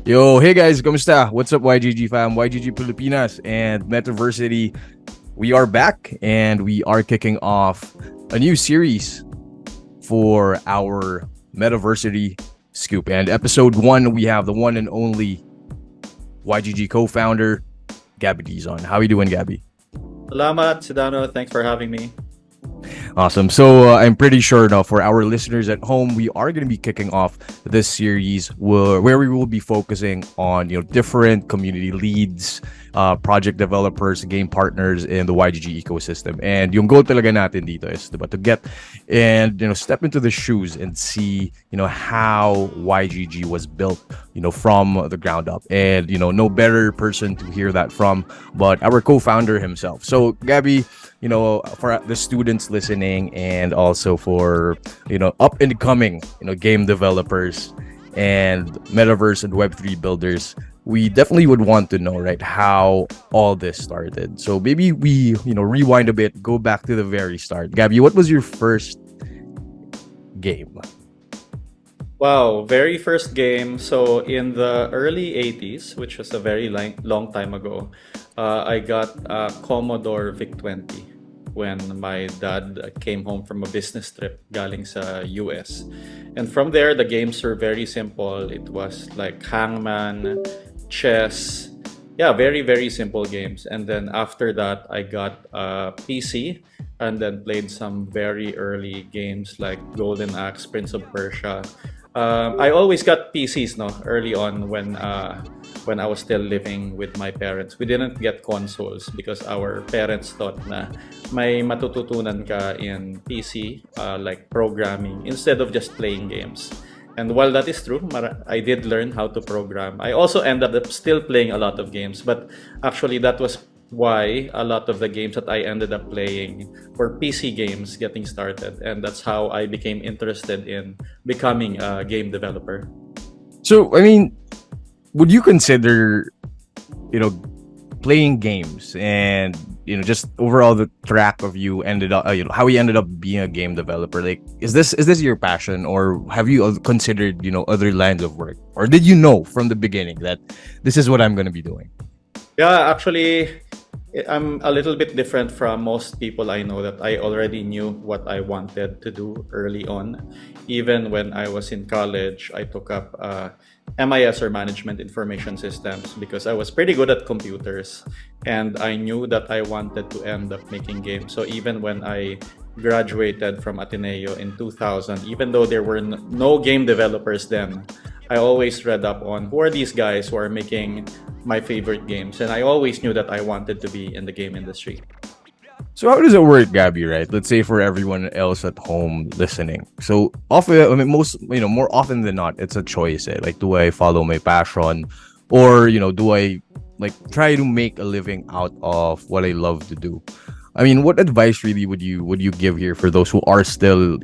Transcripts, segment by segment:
Yo, hey guys, kamusta? What's up, YGG fam? YGG Pilipinas and Metaversity. We are back and we are kicking off a new series for our Metaversity Scoop. And episode 1, we have the one and only YGG co-founder, Gabby Dizon. How are you doing, Gabby? Salamat, Sedano. Thanks for having me. Awesome. So I'm pretty sure now for our listeners at home, we are going to be kicking off this series where we will be focusing on different community leads, project developers, game partners in the YGG ecosystem. And yung goal talaga natin dito is diba, to get and step into the shoes and see how YGG was built from the ground up. And no better person to hear that from but our co-founder himself. So Gabby, for the students listening and also for up and coming game developers and metaverse and web3 builders, we definitely would want to know, right, how all this started. So maybe we rewind a bit, go back to the very start. Gabby, what was your first game? Wow, very first game. So in the early 80s, which was a very long time ago, I got a Commodore VIC-20 when my dad came home from a business trip galing sa US. And from there, the games were very simple. It was like Hangman, chess. Yeah, very, very simple games. And then after that, I got a PC and then played some very early games like Golden Axe, Prince of Persia. I always got PCs early on when I was still living with my parents. We didn't get consoles because our parents thought na may matututunan ka in PC like programming instead of just playing games. And while that is true, I did learn how to program. I also ended up still playing a lot of games, but actually that was why a lot of the games that I ended up playing were PC games getting started. And that's how I became interested in becoming a game developer. So, I mean, would you consider, playing games and, just overall the track of you ended up, how you ended up being a game developer? Like, is this your passion, or have you considered, other lines of work? Or did you know from the beginning that this is what I'm going to be doing? Yeah, actually, I'm a little bit different from most people I know that I already knew what I wanted to do early on. Even when I was in college, I took up MIS or Management Information Systems because I was pretty good at computers and I knew that I wanted to end up making games. So even when I graduated from Ateneo in 2000, even though there were no game developers then, I always read up on who are these guys who are making my favorite games, and I always knew that I wanted to be in the game industry. So how does it work, Gabby, right? Let's say for everyone else at home listening. So often, I mean, more often than not, it's a choice. Like, do I follow my passion, or do I like try to make a living out of what I love to do? I mean, what advice really would you give here for those who are still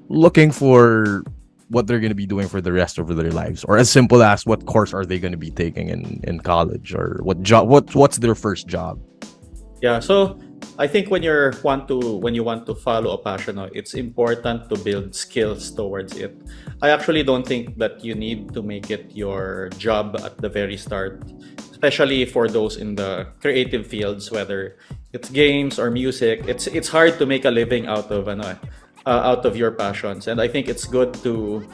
looking for what they're going to be doing for the rest of their lives, or as simple as what course are they going to be taking in college, or what's their first job? Yeah, so I think when you want to follow a passion, it's important to build skills towards it. I actually don't think that you need to make it your job at the very start, especially for those in the creative fields, whether it's games or music. It's hard to make a living out of your passions, and I think it's good to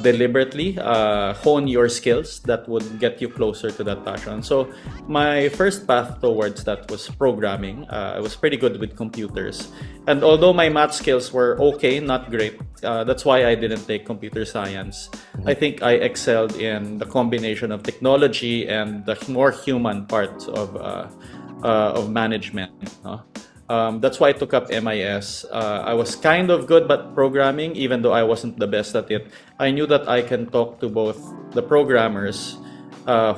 deliberately hone your skills that would get you closer to that passion. So my first path towards that was programming. I was pretty good with computers, and although my math skills were okay, not great, that's why I didn't take computer science. I think I excelled in the combination of technology and the more human parts of management. That's why I took up MIS. I was kind of good at programming, even though I wasn't the best at it. I knew that I can talk to both the programmers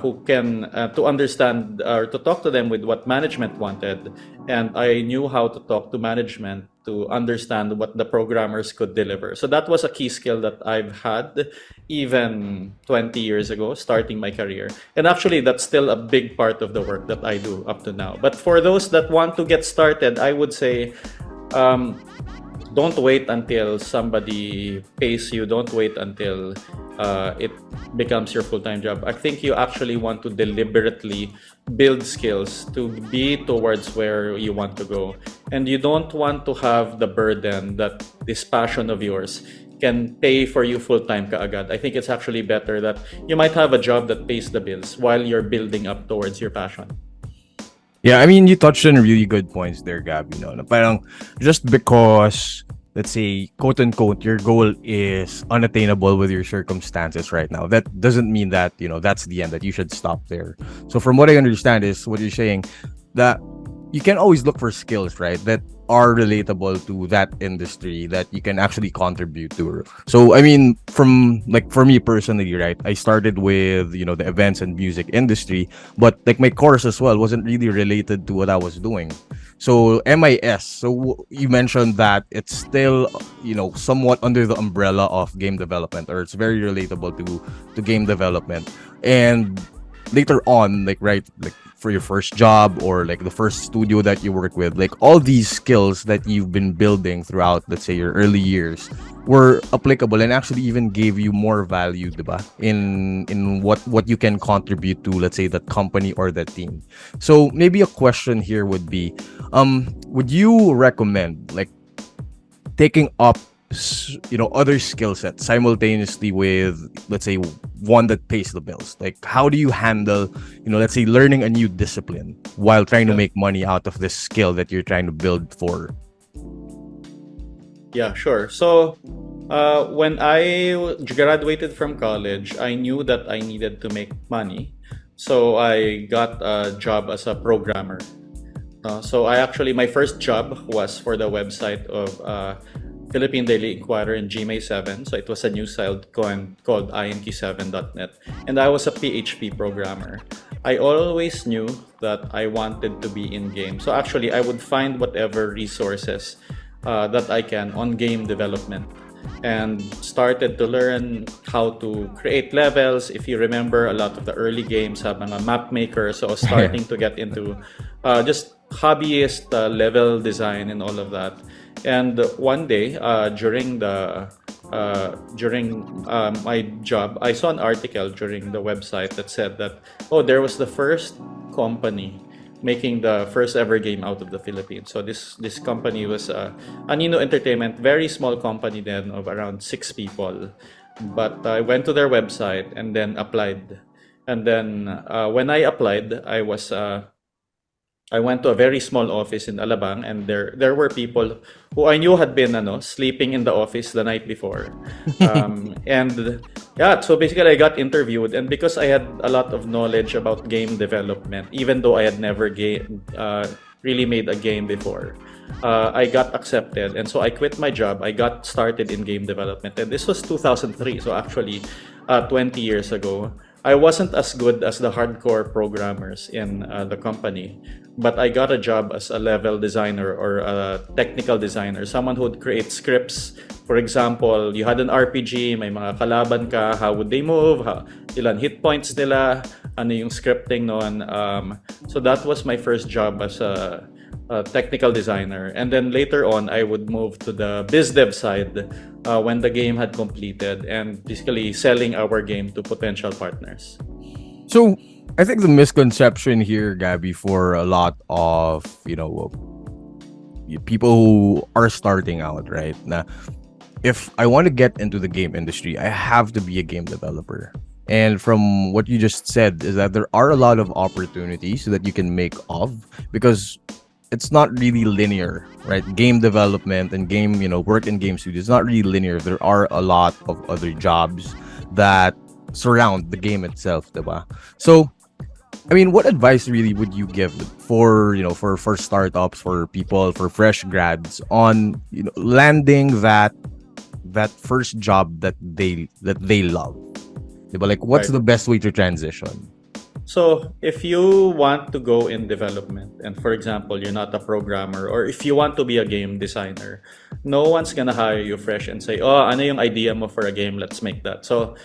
who can to understand or to talk to them with what management wanted, and I knew how to talk to management to understand what the programmers could deliver. So that was a key skill that I've had even 20 years ago, starting my career. And actually, that's still a big part of the work that I do up to now. But for those that want to get started, I would say don't wait until somebody pays you. Don't wait until it becomes your full-time job. I think you actually want to deliberately build skills to be towards where you want to go, and you don't want to have the burden that this passion of yours can pay for you full-time kaagad. I think it's actually better that you might have a job that pays the bills while you're building up towards your passion. Yeah, I mean, you touched on really good points there, Gabby. No, na parang just because, let's say, quote unquote, your goal is unattainable with your circumstances right now, that doesn't mean that, that's the end, that you should stop there. So, from what I understand, is what you're saying, that you can always look for skills, right, that are relatable to that industry that you can actually contribute to. So, I mean, from like for me personally, right, I started with, the events and music industry, but like my course as well wasn't really related to what I was doing. So, MIS, so you mentioned that it's still, somewhat under the umbrella of game development, or it's very relatable to game development. And later on, like, right, like for your first job, or like the first studio that you work with, like all these skills that you've been building throughout, let's say, your early years, were applicable and actually even gave you more value, diba, in what you can contribute to, let's say, that company or that team. So maybe a question here would be, would you recommend like taking up other skill sets simultaneously with, let's say, one that pays the bills? Like, how do you handle, let's say, learning a new discipline while trying to Yeah. make money out of this skill that you're trying to build for? Yeah, sure. So, when I graduated from college, I knew that I needed to make money. So, I got a job as a programmer. So, my first job was for the website of Philippine Daily Inquirer in GMA 7. So, it was a news site called ink7.net. And I was a PHP programmer. I always knew that I wanted to be in games. So, actually, I would find whatever resources that I can on game development, and started to learn how to create levels. If you remember, a lot of the early games have a map maker, so I was starting to get into just hobbyist level design and all of that. And one day, during my job, I saw an article during the website that said that, oh, there was the first company making the first ever game out of the Philippines. So this company was Anino Entertainment, very small company then of around 6 people. But I went to their website and then applied. And then when I applied, I went to a very small office in Alabang, and there were people who I knew had been sleeping in the office the night before. And yeah, so basically I got interviewed, and because I had a lot of knowledge about game development, even though I had never really made a game before, I got accepted, and so I quit my job. I got started in game development, and this was 2003, so actually 20 years ago. I wasn't as good as the hardcore programmers in the company, but I got a job as a level designer or a technical designer, someone who would create scripts. For example, you had an RPG, may mga kalaban ka, how would they move, ilan hit points nila, ano yung scripting noon. So that was my first job as a technical designer, and then later on I would move to the biz dev side when the game had completed, and basically selling our game to potential partners. So I think the misconception here, Gabby, for a lot of people who are starting out, right, na if I want to get into the game industry, I have to be a game developer. And from what you just said, is that there are a lot of opportunities that you can make of, because it's not really linear, right? Game development and work in game studios, it's not really linear. There are a lot of other jobs that surround the game itself, diba? So, I mean, what advice really would you give for for startups, for people, for fresh grads on landing that first job that they love, diba? Like, what's Right. the best way to transition? So if you want to go in development, and for example, you're not a programmer, or if you want to be a game designer, no one's gonna hire you fresh and say, oh, ano yung idea mo for a game, let's make that. So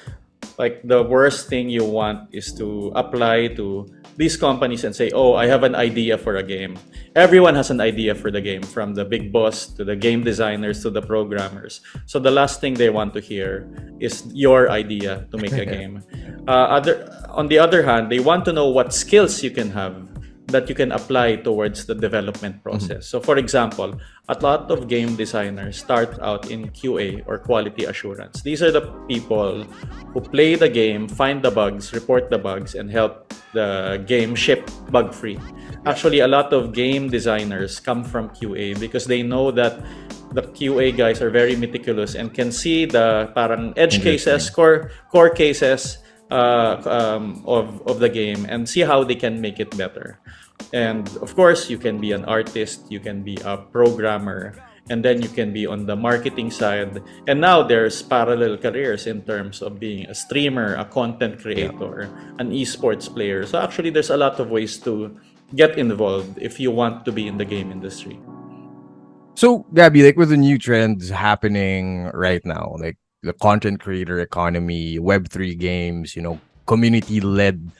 like the worst thing you want is to apply to these companies and say, oh, I have an idea for a game. Everyone has an idea for the game, from the big boss to the game designers to the programmers. So the last thing they want to hear is your idea to make a game. On the other hand, they want to know what skills you can have that you can apply towards the development process. So for example, a lot of game designers start out in QA, or quality assurance. These are the people who play the game, find the bugs, report the bugs, and help the game ship bug-free. Actually, a lot of game designers come from QA because they know that the QA guys are very meticulous and can see the parang edge cases, core cases of the game, and see how they can make it better. And of course, you can be an artist, you can be a programmer, and then you can be on the marketing side. And now there's parallel careers in terms of being a streamer, a content creator, an esports player. So actually, there's a lot of ways to get involved if you want to be in the game industry. So, Gabby, like with the new trends happening right now, like the content creator economy, Web3 games, community-led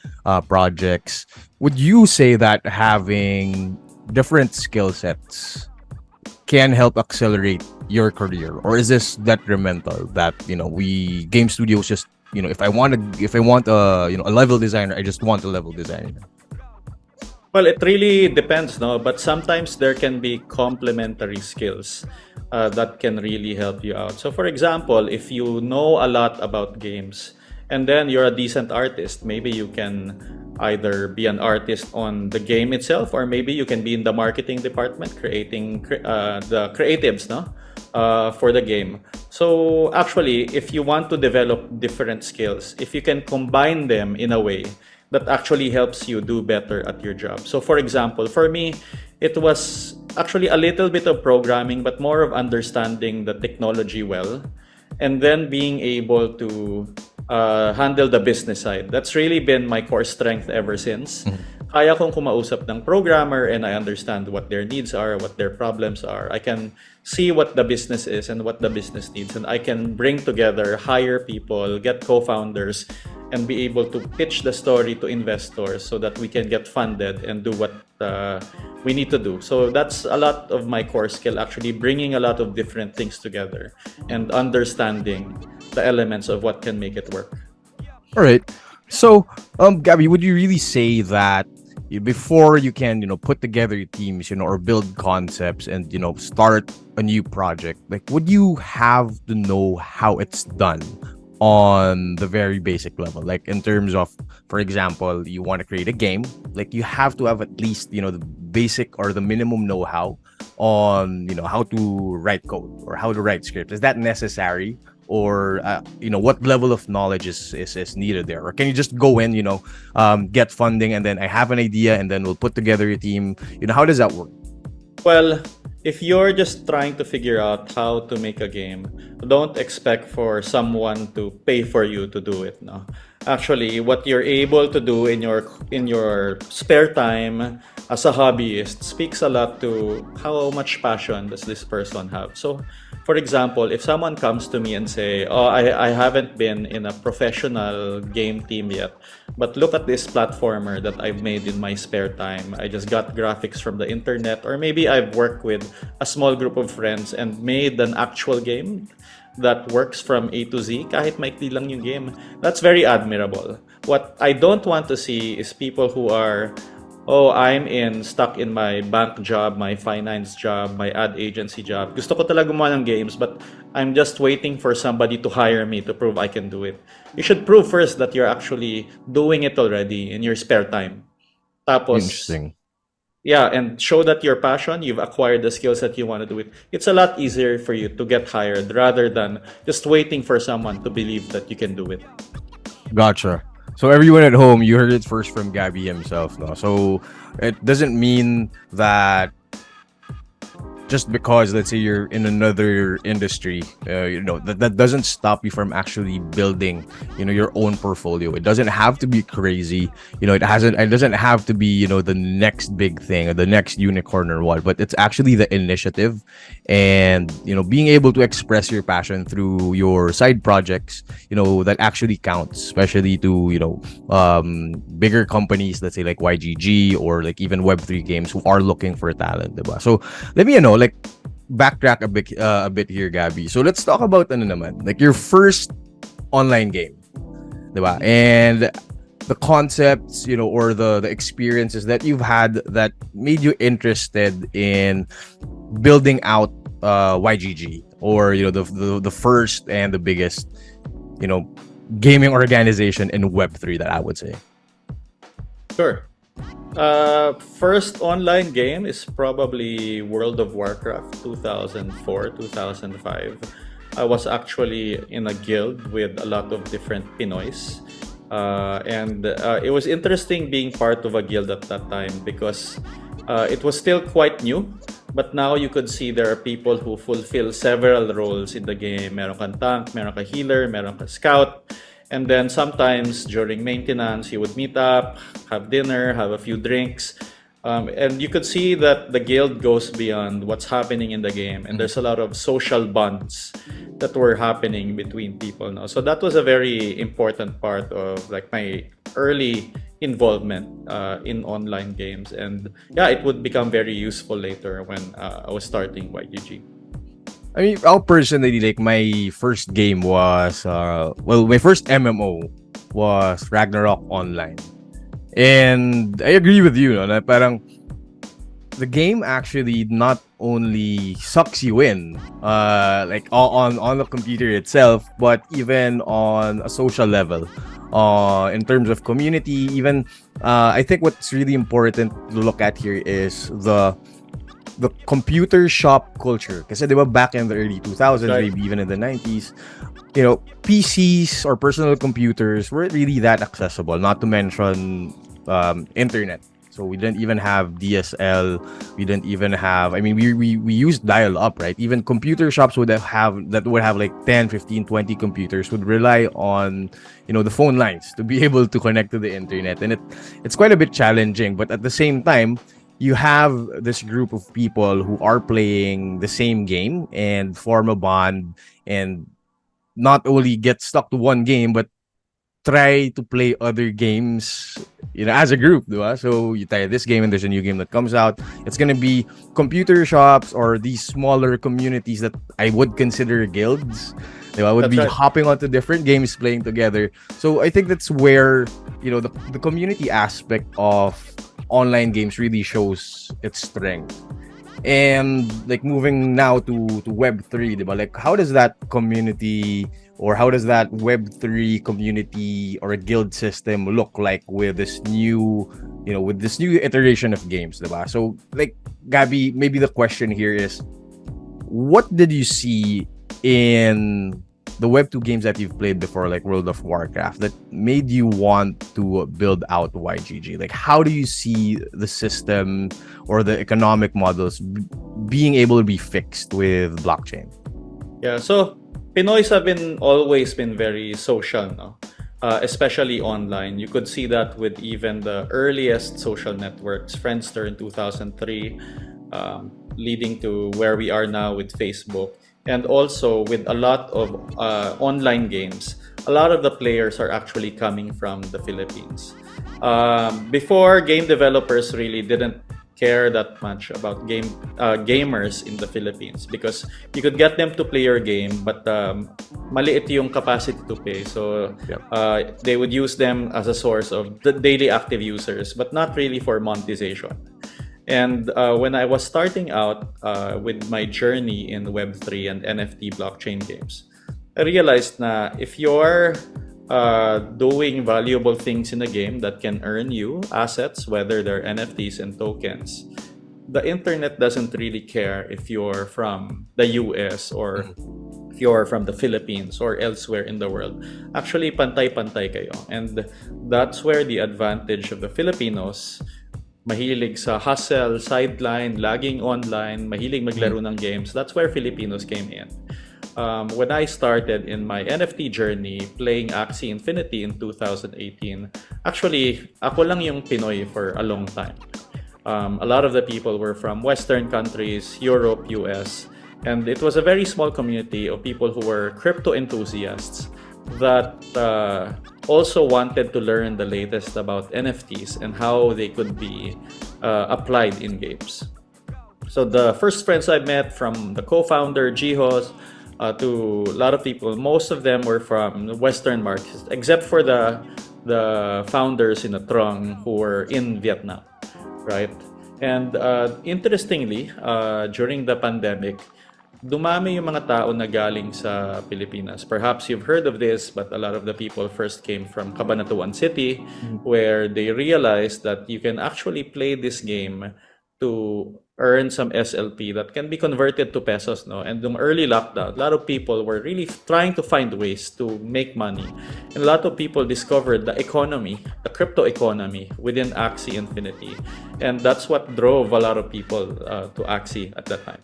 projects, would you say that having different skill sets can help accelerate your career, or is this detrimental that we game studios just if I want a level designer, I just want a level designer? Well, it really depends, no? But sometimes there can be complementary skills that can really help you out. So, for example, if you know a lot about games and then you're a decent artist, maybe you can either be an artist on the game itself, or maybe you can be in the marketing department creating the creatives, no? For the game. So, actually, if you want to develop different skills, if you can combine them in a way that actually helps you do better at your job. So for example, for me, it was actually a little bit of programming, but more of understanding the technology well, and then being able to handle the business side. That's really been my core strength ever since. Kaya kong kumausap ng programmer and I understand what their needs are, what their problems are. I can see what the business is and what the business needs, and I can bring together, hire people, get co-founders, and be able to pitch the story to investors so that we can get funded and do what we need to do. So that's a lot of my core skill, actually bringing a lot of different things together and understanding the elements of what can make it work. All right. So, Gabby, would you really say that before you can, put together your teams, or build concepts and, start a new project, like, would you have to know how it's done on the very basic level? Like in terms of, for example, you want to create a game, like you have to have at least, the basic or the minimum know-how on, how to write code or how to write scripts. Is that necessary? Or what level of knowledge is needed there? Or can you just go in, get funding, and then I have an idea, and then we'll put together a team? How does that work? Well, if you're just trying to figure out how to make a game, don't expect for someone to pay for you to do it. No, actually, what you're able to do in your spare time as a hobbyist speaks a lot to how much passion does this person have. So, for example, if someone comes to me and say, "Oh, I haven't been in a professional game team yet, but look at this platformer that I've made in my spare time. I just got graphics from the internet, or maybe I've worked with a small group of friends and made an actual game that works from A to Z, kahit maikli lang yung game." That's very admirable. What I don't want to see is people who are, oh, I'm stuck in my bank job, my finance job, my ad agency job. Gusto ko talaga gumawa ng games, but I'm just waiting for somebody to hire me to prove I can do it. You should prove first that you're actually doing it already in your spare time. Tapos, Interesting. yeah, and show that your passion, you've acquired the skills that you want to do it. It's a lot easier for you to get hired rather than just waiting for someone to believe that you can do it. Gotcha. So everyone at home, you heard it first from Gabby himself. No? So it doesn't mean that just because let's say you're in another industry, that doesn't stop you from actually building, your own portfolio. It doesn't have to be crazy. It doesn't have to be, the next big thing or the next unicorn or what, but it's actually the initiative and, being able to express your passion through your side projects, that actually counts, especially to, bigger companies, let's say like YGG or like even Web3 games who are looking for talent, diba? So let me, like backtrack a bit here, Gabby. So let's talk about ano naman, like your first online game, diba? And the concepts, or the experiences that you've had that made you interested in building out YGG, or the first and the biggest, you know, gaming organization in Web3, that I would say. Sure. First online game is probably World of Warcraft 2004, 2005. I was actually in a guild with a lot of different Pinoys. And it was interesting being part of a guild at that time because it was still quite new. But now you could see there are people who fulfill several roles in the game. Meron kang tank, meron kang healer, meron kang scout. And then sometimes during maintenance, you would meet up, have dinner, have a few drinks. And you could see that the guild goes beyond what's happening in the game. And there's a lot of social bonds that were happening between people now. So that was a very important part of like my early involvement in online games. And yeah, it would become very useful later when I was starting YGG. I mean, I'll personally, like, my first game was, my first MMO was Ragnarok Online. And I agree with you, no, na parang the game actually not only sucks you in, like on the computer itself, but even on a social level, in terms of community. Even I think what's really important to look at here is the computer shop culture. Kasi diba back in the early 2000s, Right. maybe even in the 90s, PCs or personal computers weren't really that accessible, not to mention internet. So we didn't even have DSL. We didn't even have, I mean, we used dial up, right? Even computer shops would have like 10, 15, 20 computers would rely on, the phone lines to be able to connect to the internet. And it's quite a bit challenging, but at the same time, you have this group of people who are playing the same game and form a bond, and not only get stuck to one game, but try to play other games, as a group, diba? So you try this game and there's a new game that comes out. It's gonna be computer shops or these smaller communities that I would consider guilds. Diba? Would That's be right. hopping onto different games, playing together. So I think that's where, the community aspect of online games really shows its strength. And like moving now to Web3, diba? Like, how does that community, or how does that Web3 community or a guild system look like with this new, iteration of games, diba? So like, Gabby, maybe the question here is, what did you see in the Web2 games that you've played before, like World of Warcraft, that made you want to build out YGG? Like, how do you see the system or the economic models being able to be fixed with blockchain? Yeah, so Pinoys have always been very social, no? Especially online. You could see that with even the earliest social networks, Friendster in 2003, leading to where we are now with Facebook. And also with a lot of online games, a lot of the players are actually coming from the Philippines. Before, game developers really didn't care that much about gamers in the Philippines because you could get them to play your game, but maliit yung capacity to pay. So they would use them as a source of the daily active users, but not really for monetization. And when I was starting out with my journey in Web3 and NFT blockchain games, I realized na if you're doing valuable things in a game that can earn you assets, whether they're NFTs and tokens, the internet doesn't really care if you're from the US or if you're from the Philippines or elsewhere in the world. Actually, pantay-pantay kayo. And that's where the advantage of the Filipinos mahilig sa hustle, sideline, laging online, mahilig maglaro ng games. That's where Filipinos came in. When I started in my NFT journey playing Axie Infinity in 2018, actually, ako lang yung Pinoy for a long time. A lot of the people were from Western countries, Europe, US, and it was a very small community of people who were crypto enthusiasts that also wanted to learn the latest about NFTs and how they could be applied in games. So the first friends I met, from the co-founder Jihos to a lot of people, most of them were from the Western markets, except for the founders in the Trong who were in Vietnam, right? And interestingly, during the pandemic, dumami yung mga tao na galing sa Pilipinas. Perhaps you've heard of this, but a lot of the people first came from Cabanatuan City, where they realized that you can actually play this game to earn some SLP that can be converted to pesos, no? And the early lockdown, a lot of people were really trying to find ways to make money. And a lot of people discovered the economy, the crypto economy within Axie Infinity. And that's what drove a lot of people to Axie at that time.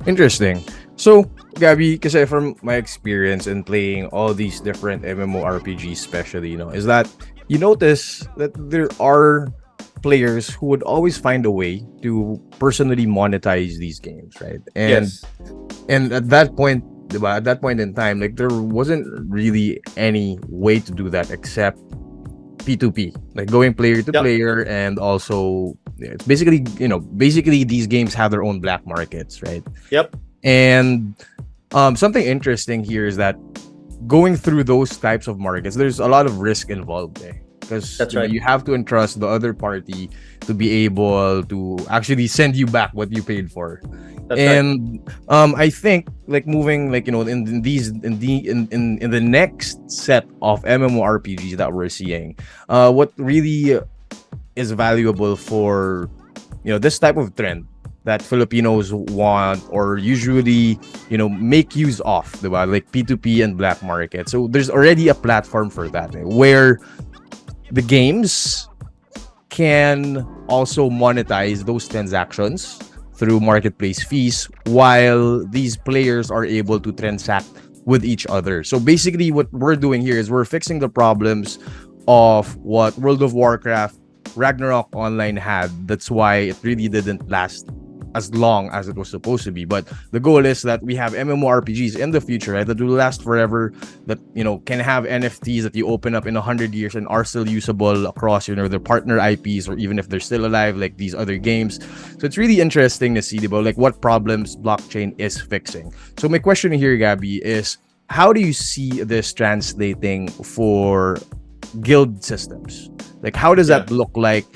Interesting. So, Gabby, kasi from my experience in playing all these different MMORPGs, especially, is that you notice that there are players who would always find a way to personally monetize these games, right? And Yes. and at that point, diba, at that point in time, like there wasn't really any way to do that except P2P, like going player to Yep. player, and also it's basically these games have their own black markets, right? Yep. And something interesting here is that going through those types of markets, there's a lot of risk involved there. Because That's right. you have to entrust the other party to be able to actually send you back what you paid for. That's right. And I think like moving like in the next set of MMORPGs that we're seeing, what really is valuable for this type of trend that Filipinos want or usually make use of, diba? Like P2P and black market. So there's already a platform for that, where the games can also monetize those transactions through marketplace fees, while these players are able to transact with each other. So basically what we're doing here is we're fixing the problems of what World of Warcraft Ragnarok Online had. That's why it really didn't last as long as it was supposed to be. But the goal is that we have MMORPGs in the future, right, that will last forever, that can have NFTs that you open up in 100 years and are still usable across their partner IPs, or even if they're still alive, like these other games. So it's really interesting to see about like what problems blockchain is fixing. So my question here, Gabby, is how do you see this translating for guild systems? Like how does that look like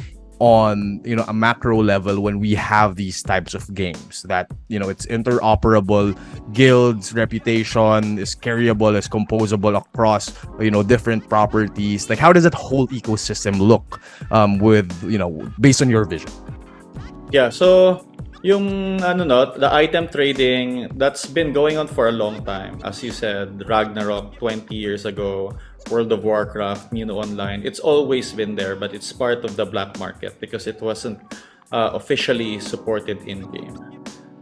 on a macro level when we have these types of games that it's interoperable, guilds reputation is carryable, is composable across different properties? Like how does that whole ecosystem look with based on your vision? Yeah, so yung the item trading, that's been going on for a long time. As you said, Ragnarok 20 years ago, World of Warcraft, Online, it's always been there, but it's part of the black market because it wasn't officially supported in-game.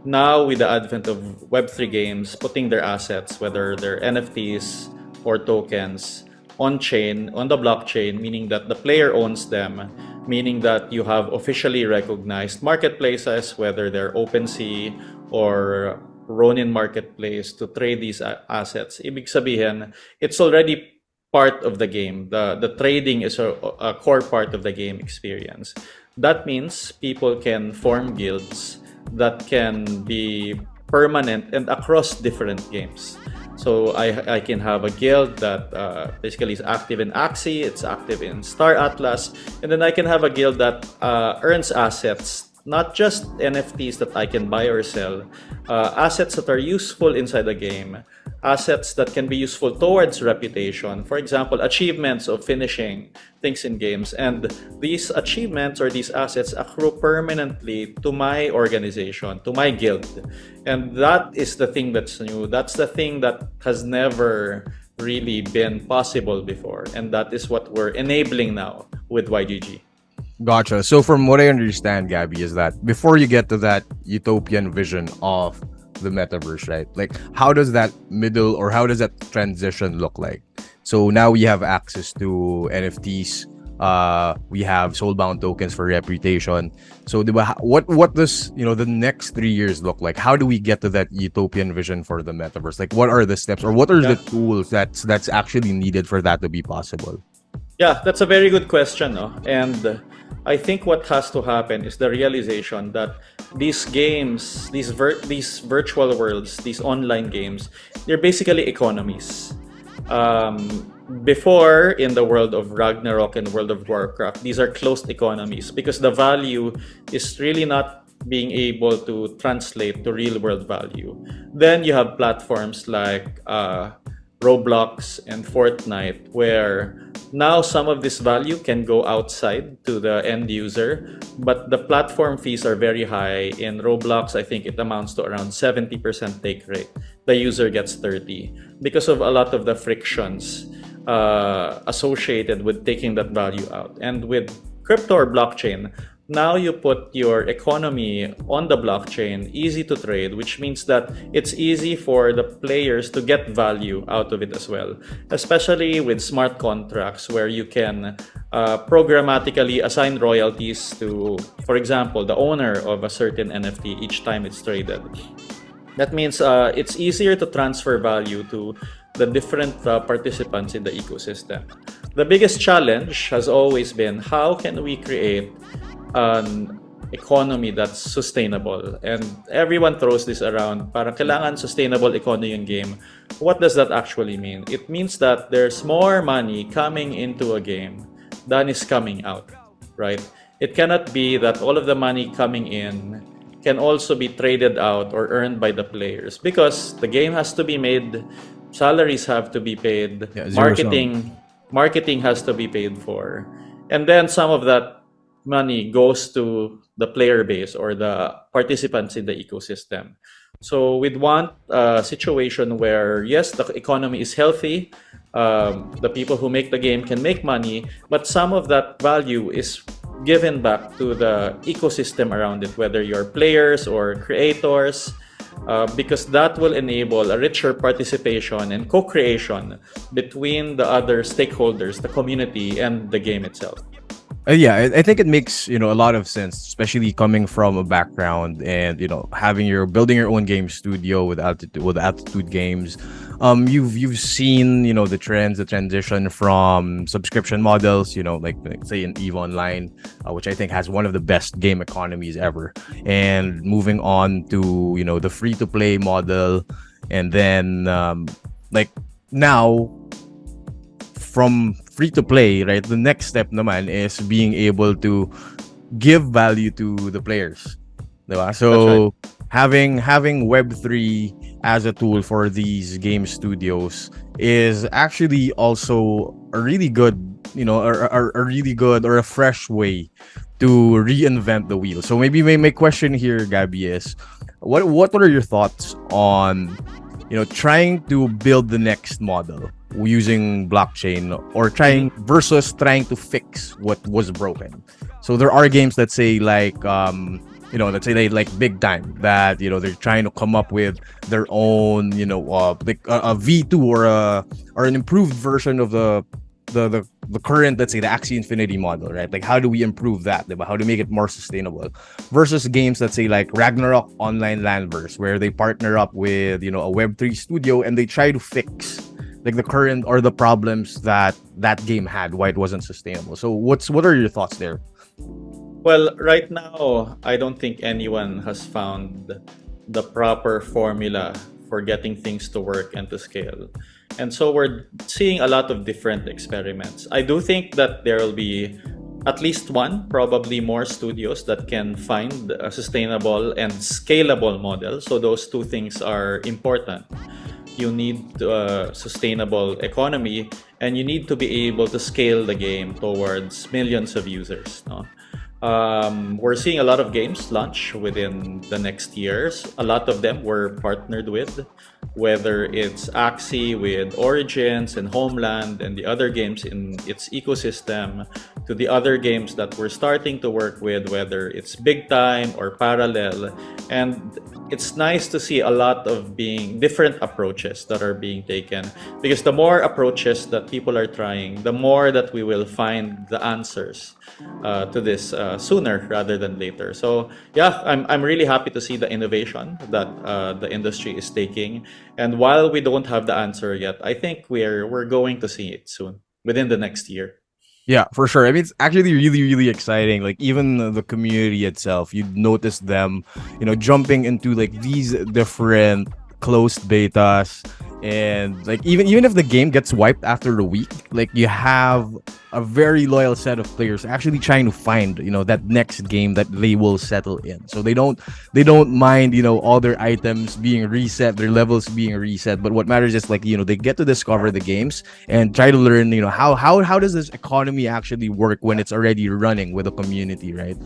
Now, with the advent of Web3 games, putting their assets, whether they're NFTs or tokens, on-chain, on the blockchain, meaning that the player owns them, meaning that you have officially recognized marketplaces, whether they're OpenSea or Ronin Marketplace, to trade these assets. Ibig sabihin, it's already part of the game. The trading is a core part of the game experience. That means people can form guilds that can be permanent and across different games. So I can have a guild that basically is active in Axie, it's active in Star Atlas, and then I can have a guild that earns assets, not just NFTs that I can buy or sell, assets that are useful inside the game, assets that can be useful towards reputation. For example, achievements of finishing things in games. And these achievements or these assets accrue permanently to my organization, to my guild. And that is the thing that's new. That's the thing that has never really been possible before. And that is what we're enabling now with YGG. Gotcha. So from what I understand, Gabby, is that before you get to that utopian vision of the metaverse, right? Like how does that middle or how does that transition look like? So now we have access to NFTs. We have soulbound tokens for reputation. So what does the next 3 years look like? How do we get to that utopian vision for the metaverse? Like what are the steps or what are the Yeah. tools that's actually needed for that to be possible? Yeah, that's a very good question, no? And I think what has to happen is the realization that these games, these virtual worlds, these online games, they're basically economies. Before, in the world of Ragnarok and World of Warcraft, these are closed economies because the value is really not being able to translate to real world value. Then you have platforms like Roblox and Fortnite, where now some of this value can go outside to the end user, but the platform fees are very high. In Roblox, I think it amounts to around 70% take rate. The user gets 30 because of a lot of the frictions associated with taking that value out. And with crypto or blockchain, now you put your economy on the blockchain, easy to trade, which means that it's easy for the players to get value out of it as well, especially with smart contracts where you can programmatically assign royalties to, for example, the owner of a certain NFT each time it's traded. That means it's easier to transfer value to the different participants in the ecosystem. The biggest challenge has always been how can we create an economy that's sustainable? And everyone throws this around. Parang kailangan sustainable economy yung game. What does that actually mean? It means that there's more money coming into a game than is coming out, right? It cannot be that all of the money coming in can also be traded out or earned by the players because the game has to be made, salaries have to be paid, Yeah, zero sum. marketing has to be paid for. And then some of that money goes to the player base or the participants in the ecosystem. So we'd want a situation where, yes, the economy is healthy, the people who make the game can make money, but some of that value is given back to the ecosystem around it, whether you're players or creators, because that will enable a richer participation and co-creation between the other stakeholders, the community, and the game itself. Yeah, I think it makes a lot of sense, especially coming from a background and having your building your own game studio with Altitude Games. You've seen the trends, the transition from subscription models, like say in Eve Online, which I think has one of the best game economies ever, and moving on to the free to play model, and then like now from free to play, right? The next step naman is being able to give value to the players. Diba? That's right. So having Web3 as a tool for these game studios is actually also a really good, a really good or a fresh way to reinvent the wheel. So maybe my question here, Gabby, is what are your thoughts on trying to build the next model using blockchain or Mhm. trying to fix what was broken? So there are games that say like let's say they like big time that they're trying to come up with their own like a V2 or an improved version of the current, let's say, the Axie Infinity model, right? Like how do we improve that, diba? How to make it more sustainable versus games that say like Ragnarok Online Landverse, where they partner up with a Web3 studio and they try to fix like the current or the problems that game had, why it wasn't sustainable. So what are your thoughts there? Well, right now, I don't think anyone has found the proper formula for getting things to work and to scale. And so we're seeing a lot of different experiments. I do think that there will be at least one, probably more studios that can find a sustainable and scalable model. So those two things are important. You need a sustainable economy and you need to be able to scale the game towards millions of users. No? We're seeing a lot of games launch within the next years. A lot of them were partnered with, whether it's Axie with Origins and Homeland and the other games in its ecosystem, to the other games that we're starting to work with, whether it's big time or parallel. And it's nice to see a lot of being different approaches that are being taken, because the more approaches that people are trying, the more that we will find the answers to this sooner rather than later. So yeah, I'm really happy to see the innovation that the industry is taking. And while we don't have the answer yet, I think we're going to see it soon, within the next year. Yeah, for sure. I mean, it's actually really, really exciting. Like even the community itself, you'd notice them, jumping into like these different closed betas, and like even if the game gets wiped after a week, like you have a very loyal set of players actually trying to find that next game that they will settle in. So they don't mind all their items being reset, their levels being reset, but what matters is like they get to discover the games and try to learn how does this economy actually work when it's already running with a community, right?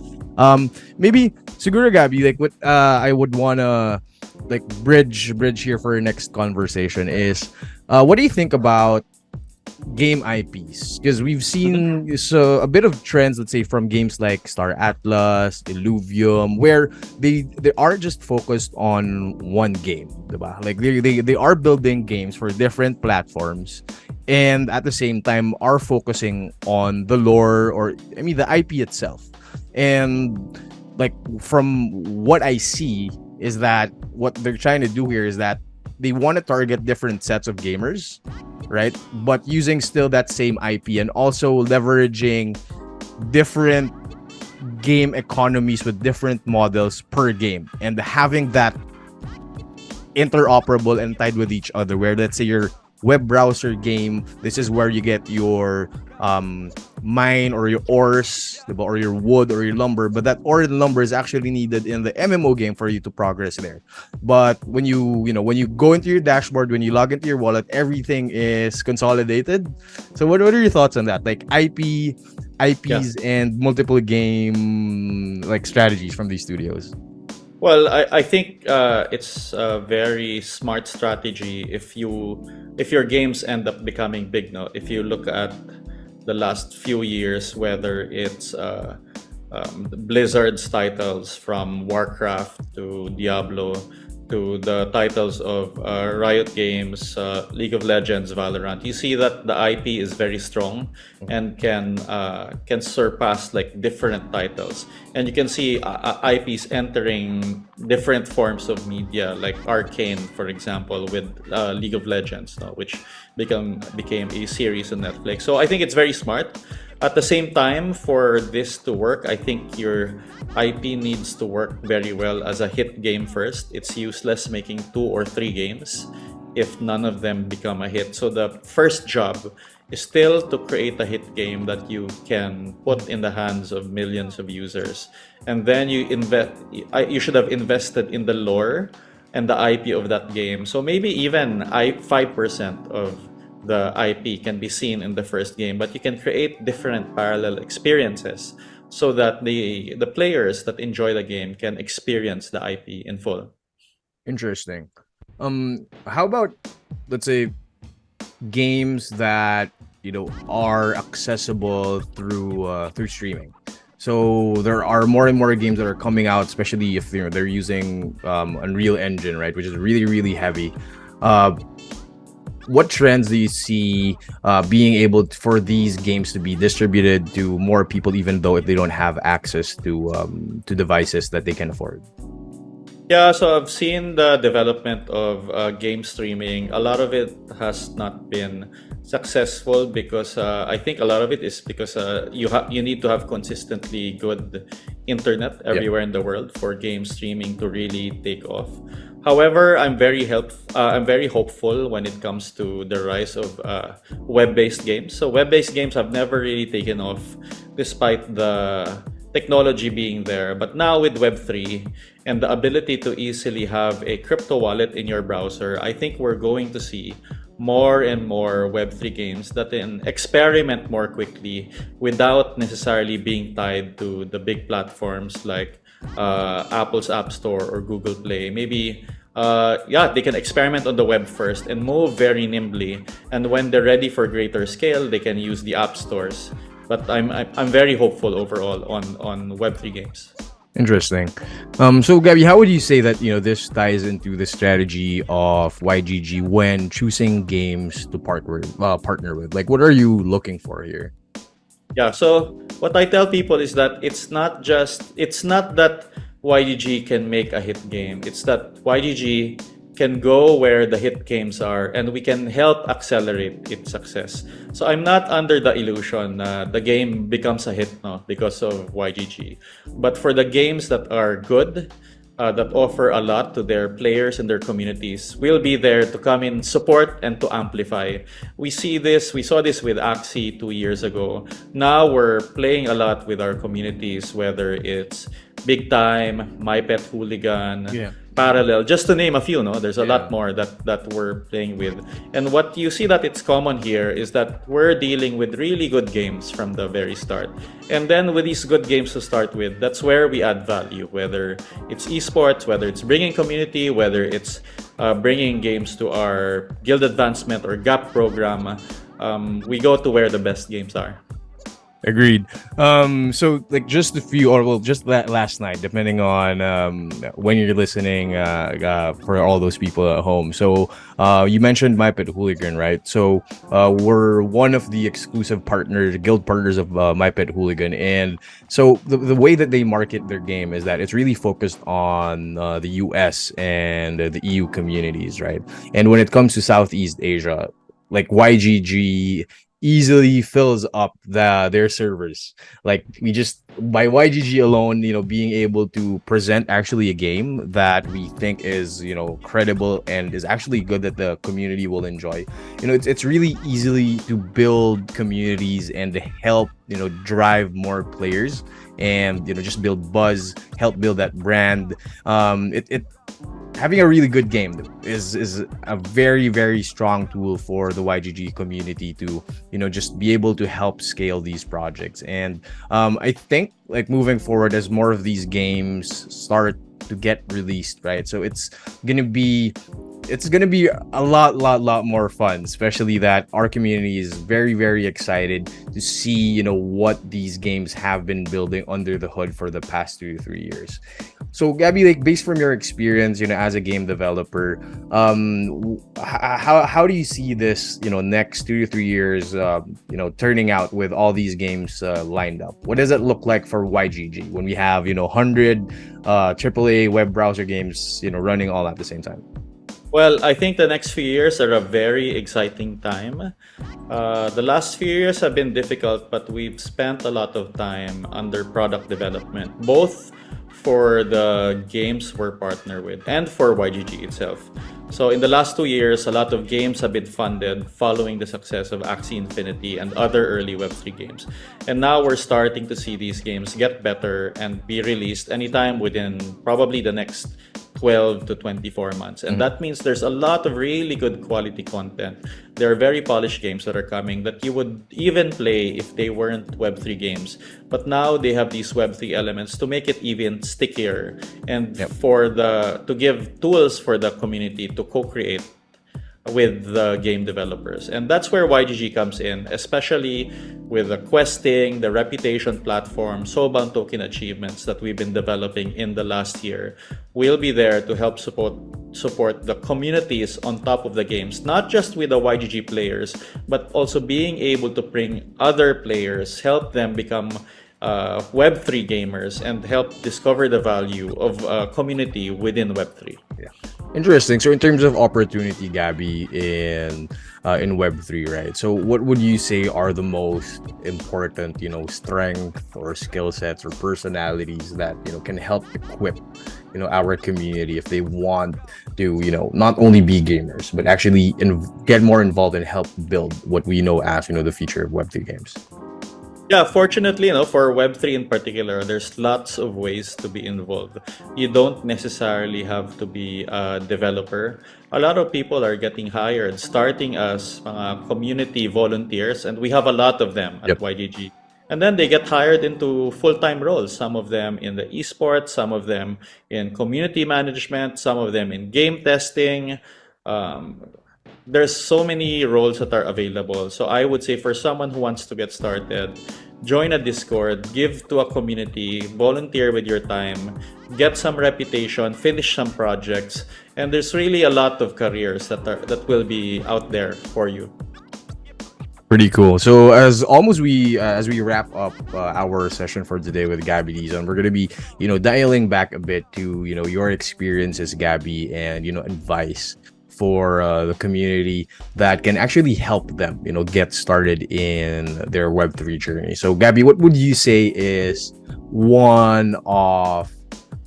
Maybe siguro Gabby, like what I would want to like bridge here for our next conversation is what do you think about game IPs? Because we've seen so a bit of trends, let's say from games like Star Atlas, Illuvium, where they are just focused on one game, diba? Like they are building games for different platforms, and at the same time are focusing on the lore, or I mean the IP itself. And like from what I see is that what they're trying to do here is that they want to target different sets of gamers, right? But using still that same IP and also leveraging different game economies with different models per game, and having that interoperable and tied with each other, where let's say your web browser game, this is where you get your mine or your ores, or your wood or your lumber, but that ore and lumber is actually needed in the MMO game for you to progress there. But when when you go into your dashboard, when you log into your wallet, everything is consolidated. So what are your thoughts on that, like IPs and multiple game like strategies from these studios? Well, I think it's a very smart strategy if your games end up becoming big. No, if you look at the last few years, whether it's Blizzard's titles from Warcraft to Diablo, to the titles of Riot Games, League of Legends, Valorant, you see that the IP is very strong and can surpass like different titles. And you can see IPs entering different forms of media, like Arcane, for example, with League of Legends, no, which became a series on Netflix. So I think it's very smart. At the same time, for this to work, I think your IP needs to work very well as a hit game first. It's useless making 2 or 3 games if none of them become a hit. So the first job is still to create a hit game that you can put in the hands of millions of users. And then you should have invested in the lore and the IP of that game. So maybe even 5% of the IP can be seen in the first game, but you can create different parallel experiences so that the players that enjoy the game can experience the IP in full. Interesting. How about, let's say, games that are accessible through streaming? So there are more and more games that are coming out, especially if they're using Unreal Engine, right, which is really, really heavy. What trends do you see being able for these games to be distributed to more people, even though if they don't have access to devices that they can afford? Yeah, so I've seen the development of game streaming. A lot of it has not been successful because I think a lot of it is because you need to have consistently good internet everywhere in the world for game streaming to really take off. However, I'm very hopeful when it comes to the rise of web-based games. So web-based games have never really taken off despite the technology being there. But now with Web3 and the ability to easily have a crypto wallet in your browser, I think we're going to see more and more Web3 games that can experiment more quickly without necessarily being tied to the big platforms like Apple's App Store or Google Play. Maybe they can experiment on the web first and move very nimbly, and when they're ready for greater scale, they can use the app stores But I'm very hopeful overall on Web3 games. Interesting. So Gabby, how would you say that this ties into the strategy of YGG when choosing games to partner with? Like, what are you looking for here? Yeah, so what I tell people is that it's not that YGG can make a hit game. It's that YGG can go where the hit games are and we can help accelerate its success. So I'm not under the illusion the game becomes a hit no because of YGG. But for the games that are good, that offer a lot to their players and their communities will be there to come in support and to amplify. We saw this with Axie 2 years ago. Now we're playing a lot with our communities, whether it's Big Time, My Pet Hooligan, Yeah. Parallel, just to name a few. No, there's a Yeah. lot more that we're playing with. And what you see that it's common here is that we're dealing with really good games from the very start. And then with these good games to start with, that's where we add value, whether it's esports, whether it's bringing community, whether it's bringing games to our guild advancement or GAP program. We go to where the best games are. Agreed. So like just a few, or well, just that last night, depending on when you're listening, for all those people at home. So you mentioned My Pet Hooligan, right? So we're one of the exclusive partners, guild partners of My Pet Hooligan, and so the way that they market their game is that it's really focused on the US and the EU communities, right? And when it comes to Southeast Asia, like YGG easily fills up their servers. Like we just by YGG alone, being able to present actually a game that we think is credible and is actually good that the community will enjoy. It's really easily to build communities and to help drive more players and just build buzz, help build that brand. It having a really good game is a very very strong tool for the YGG community to just be able to help scale these projects. And I think like moving forward as more of these games start to get released, right? So gonna be it's gonna be a lot more fun, especially that our community is very very excited to see what these games have been building under the hood for the past 2 to 3 years. So Gabby, like based from your experience, as a game developer, how do you see this, next 2 to 3 years, turning out with all these games lined up? What does it look like for YGG when we have 100 AAA web browser games, running all at the same time? Well, I think the next few years are a very exciting time. The last few years have been difficult, but we've spent a lot of time under product development, both for the games we're partner with and for YGG itself. So in the last 2 years, a lot of games have been funded following the success of Axie Infinity and other early Web3 games. And now we're starting to see these games get better and be released anytime within probably the next 12 to 24 months. And that means there's a lot of really good quality content. There are very polished games that are coming that you would even play if they weren't Web3 games. But now they have these Web3 elements to make it even stickier and to give tools for the community to co-create with the game developers. And that's where YGG comes in, especially with the questing, the reputation platform, Soulbound token achievements that we've been developing in the last year. We'll be there to help support the communities on top of the games, not just with the YGG players, but also being able to bring other players, help them become Web3 gamers and help discover the value of a community within Web3. Yeah. Interesting. So in terms of opportunity, Gabby, in Web3, right? So what would you say are the most important, strength or skill sets or personalities that, can help equip, our community if they want to, not only be gamers, but actually get more involved and help build what we know as, the future of Web3 games? Yeah, fortunately, for Web3 in particular, there's lots of ways to be involved. You don't necessarily have to be a developer. A lot of people are getting hired, starting as mga community volunteers, and we have a lot of them at Yep. YGG. And then they get hired into full-time roles, some of them in the esports, some of them in community management, some of them in game testing. Um, there's so many roles that are available. So I would say for someone who wants to get started, join a Discord, give to a community, volunteer with your time, get some reputation, finish some projects, and there's really a lot of careers that will be out there for you. Pretty cool. So as we wrap up our session for today with Gabby Dizon, we're gonna be dialing back a bit to your experiences, Gabby, and advice for the community that can actually help them get started in their Web3 journey. So Gabby, what would you say is one of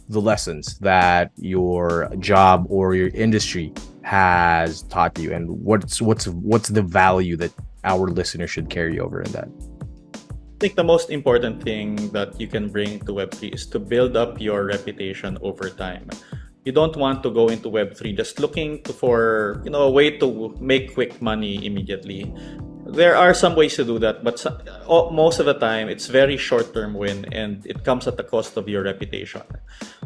the lessons that your job or your industry has taught you, and what's the value that our listeners should carry over in that? I think the most important thing that you can bring to Web3 is to build up your reputation over time. You don't want to go into Web3 just looking for a way to make quick money immediately. There are some ways to do that, but most of the time it's very short-term win, and it comes at the cost of your reputation.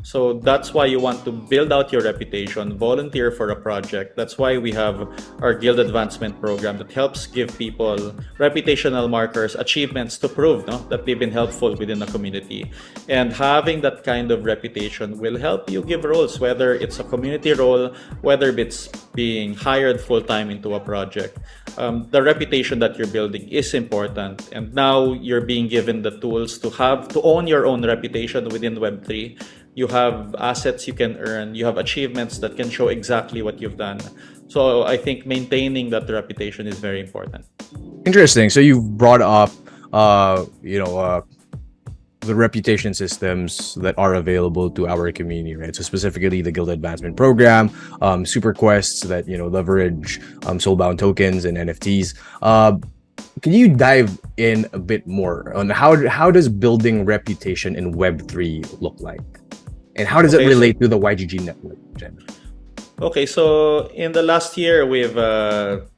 So that's why you want to build out your reputation, volunteer for a project. That's why we have our Guild Advancement Program that helps give people reputational markers, achievements to prove that they've been helpful within the community. And having that kind of reputation will help you give roles, whether it's a community role, whether it's being hired full-time into a project. The reputation that you're building is important, and now you're being given the tools to own your own reputation within Web3. You have assets you can earn, you have achievements that can show exactly what you've done. So I think maintaining that reputation is very important. Interesting. So you've brought up the reputation systems that are available to our community, right? So specifically the Guild Advancement Program, super quests that leverage soulbound tokens and NFTs. Can you dive in a bit more on how does building reputation in Web3 look like, and how does it relate to the YGG network? Okay, so in the last year we've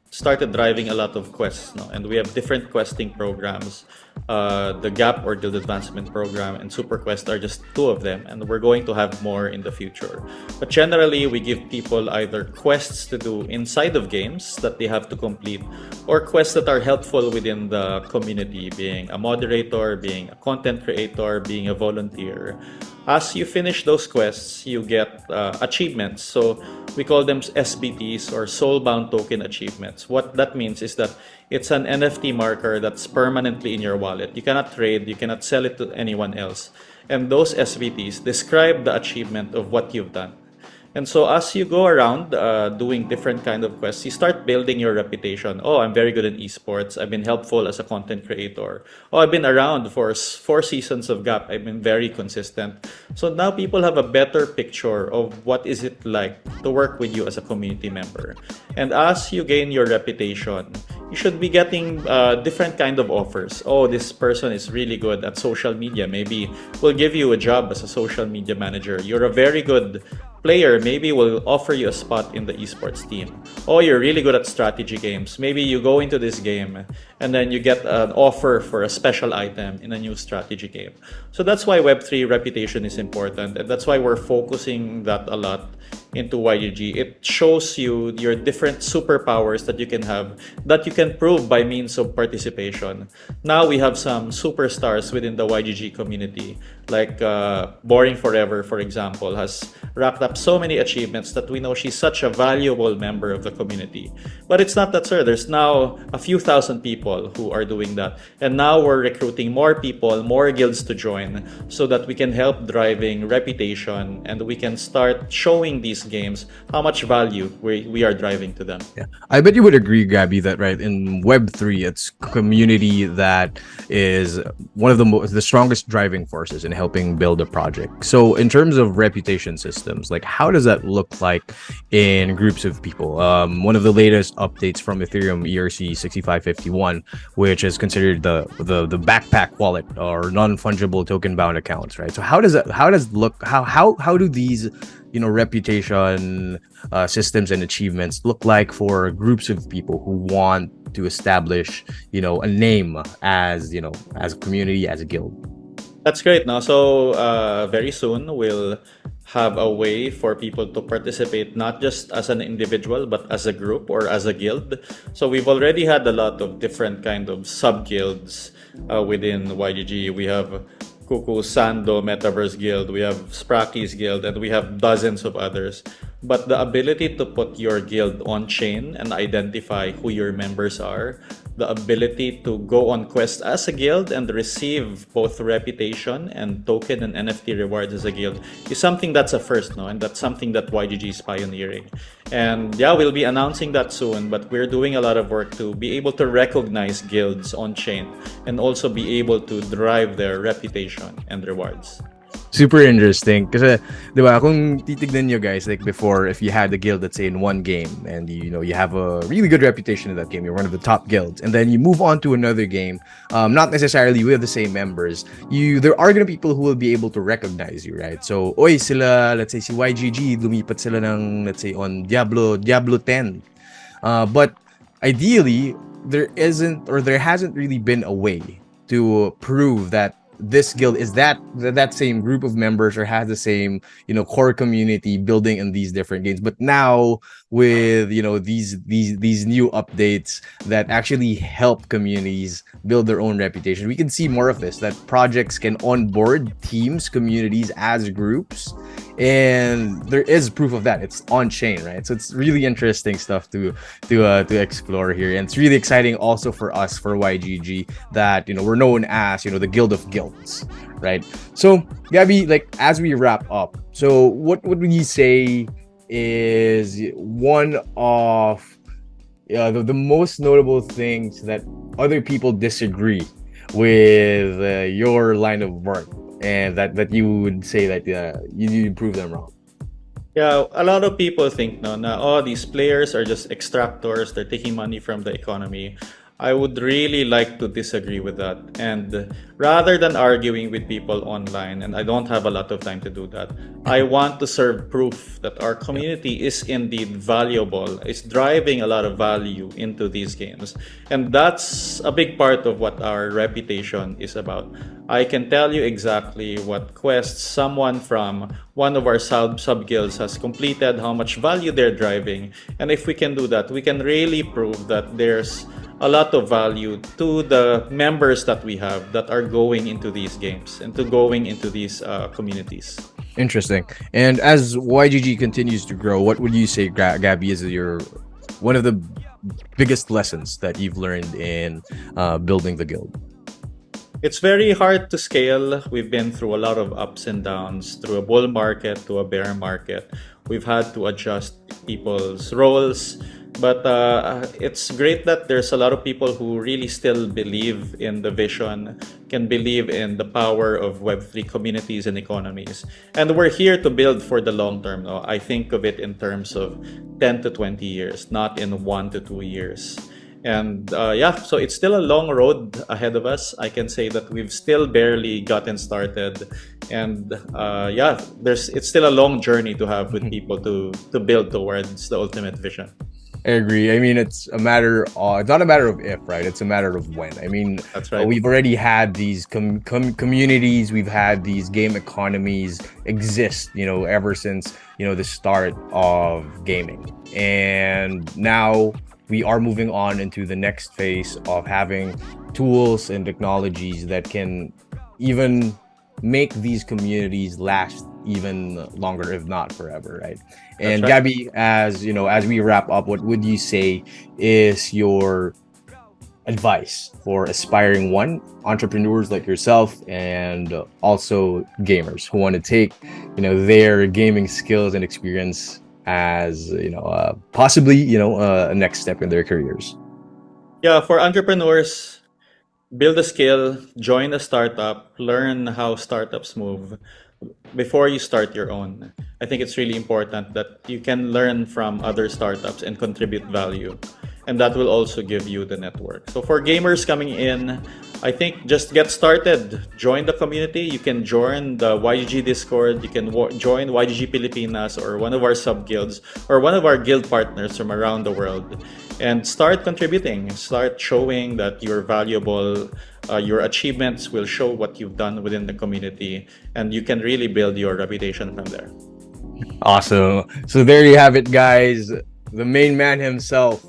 started driving a lot of quests, and we have different questing programs. The GAP or Guild Advancement Program and Super Quest are just two of them, and we're going to have more in the future. But generally, we give people either quests to do inside of games that they have to complete, or quests that are helpful within the community, being a moderator, being a content creator, being a volunteer. As you finish those quests, you get achievements. So we call them SBTs, or Soulbound Token Achievements. What that means is that it's an NFT marker that's permanently in your wallet. You cannot trade, you cannot sell it to anyone else. And those SBTs describe the achievement of what you've done. And so as you go around doing different kind of quests, you start building your reputation. Oh, I'm very good in esports. I've been helpful as a content creator. Oh, I've been around for 4 seasons of GAP. I've been very consistent. So now people have a better picture of what is it like to work with you as a community member. And as you gain your reputation, you should be getting different kind of offers. Oh, this person is really good at social media. Maybe we'll give you a job as a social media manager. You're a very good player, maybe we'll offer you a spot in the esports team. Oh, you're really good at strategy games. Maybe you go into this game and then you get an offer for a special item in a new strategy game. So that's why Web3 reputation is important, and that's why we're focusing that a lot into YGG. It shows you your different superpowers that you can have, that you can prove by means of participation. Now we have some superstars within the YGG community, like Boring Forever, for example, has racked up so many achievements that we know she's such a valuable member of the community. But it's not that, sir. There's now a few thousand people who are doing that. And now we're recruiting more people, more guilds to join, so that we can help driving reputation, and we can start showing these games how much value we are driving to them. Yeah, I bet you would agree, Gabby, that right in Web3, it's community that is one of the strongest driving forces in helping build a project. So in terms of reputation systems, like how does that look like in groups of people? One of the latest updates from Ethereum ERC 6551, which is considered the backpack wallet or non-fungible token bound accounts, right? So how do these reputation systems and achievements look like for groups of people who want to establish a name as as a community, as a guild? That's great. Now, so very soon we'll have a way for people to participate not just as an individual but as a group or as a guild. So we've already had a lot of different kind of sub guilds within YGG. We have Kuku Sando Metaverse Guild, we have Spracky's Guild, and we have dozens of others. But the ability to put your guild on chain and identify who your members are, the ability to go on quests as a guild and receive both reputation and token and NFT rewards as a guild is something that's a first, no? And that's something that YGG is pioneering. And yeah, we'll be announcing that soon, but we're doing a lot of work to be able to recognize guilds on chain and also be able to drive their reputation and rewards. Super interesting kasi 'di ba kung titignan nyo guys, like before, if you had a guild, let's say in one game, and you know you have a really good reputation in that game, you're one of the top guilds, and then you move on to another game, not necessarily with the same members, there are gonna be people who will be able to recognize you, right? So oy sila, let's say si YGG lumipat sila ng, let's say, on Diablo 10, but ideally there isn't, or there hasn't really been a way to prove that this guild is that same group of members or has the same core community building in these different games. But now with these new updates that actually help communities build their own reputation, we can see more of this, that projects can onboard teams, communities as groups, and there is proof of that. It's on chain, right? So it's really interesting stuff to explore here, and it's really exciting also for us, for YGG, that we're known as the Guild of Guilds, right? So Gabby, like as we wrap up, so what would you say is one of the most notable things that other people disagree with your line of work, and that you would say that you prove them wrong? Yeah, a lot of people think no, na, oh, these players are just extractors, they're taking money from the economy. I would really like to disagree with that. And rather than arguing with people online, and I don't have a lot of time to do that, I want to serve proof that our community is indeed valuable, is driving a lot of value into these games. And that's a big part of what our reputation is about. I can tell you exactly what quests someone from one of our sub guilds has completed, how much value they're driving. And if we can do that, we can really prove that there's a lot of value to the members that we have that are going into these games and to going into these communities. Interesting. And as YGG continues to grow, what would you say, Gabby, is one of the biggest lessons that you've learned in building the guild? It's very hard to scale. We've been through a lot of ups and downs, through a bull market to a bear market. We've had to adjust people's roles, but it's great that there's a lot of people who really still believe in the vision, can believe in the power of Web3 communities and economies. And we're here to build for the long term. No? I think of it in terms of 10 to 20 years, not in 1 to 2 years. And yeah, so it's still a long road ahead of us. I can say that we've still barely gotten started, and yeah, it's still a long journey to have with people to build towards the ultimate vision. I agree. I mean, it's not a matter of if, right? It's a matter of when. I mean, that's right. We've already had these communities, we've had these game economies exist, ever since, the start of gaming. And now we are moving on into the next phase of having tools and technologies that can even make these communities last even longer, if not forever, right? And right. Gabby, as we wrap up, what would you say is your advice for aspiring entrepreneurs like yourself, and also gamers who want to take their gaming skills and experience as possibly a next step in their careers? Yeah, for entrepreneurs, build a skill, join a startup, learn how startups move before you start your own. I think it's really important that you can learn from other startups and contribute value, and that will also give you the network. So for gamers coming in, I think just get started, join the community. You can join the YGG Discord, you can join YGG Pilipinas or one of our sub guilds or one of our guild partners from around the world, and start contributing, start showing that you're valuable. Your achievements will show what you've done within the community, and you can really build your reputation from there. Awesome. So there you have it, guys. The main man himself,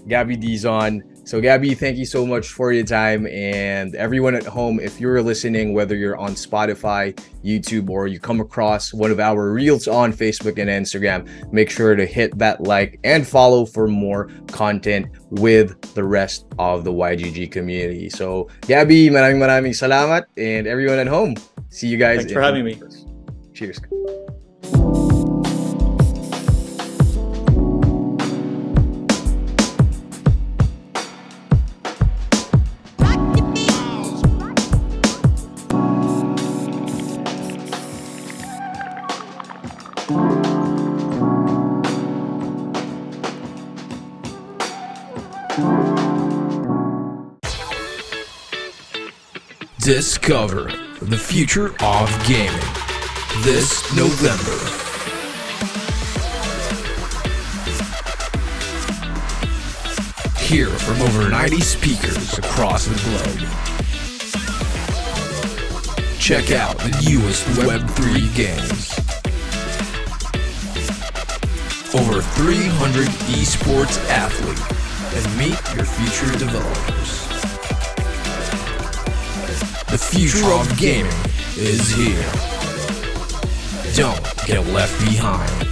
Gabby Dizon. So Gabby, thank you so much for your time, and everyone at home, if you're listening, whether you're on Spotify, YouTube, or you come across one of our reels on Facebook and Instagram, make sure to hit that like and follow for more content with the rest of the YGG community. So Gabby, maraming salamat, and everyone at home, see you guys. Thanks for having me. Cheers. Discover the future of gaming this November. Hear from over 90 speakers across the globe. Check out the newest Web3 games. Over 300 esports athletes and meet your future developers. The future of gaming is here. Don't get left behind.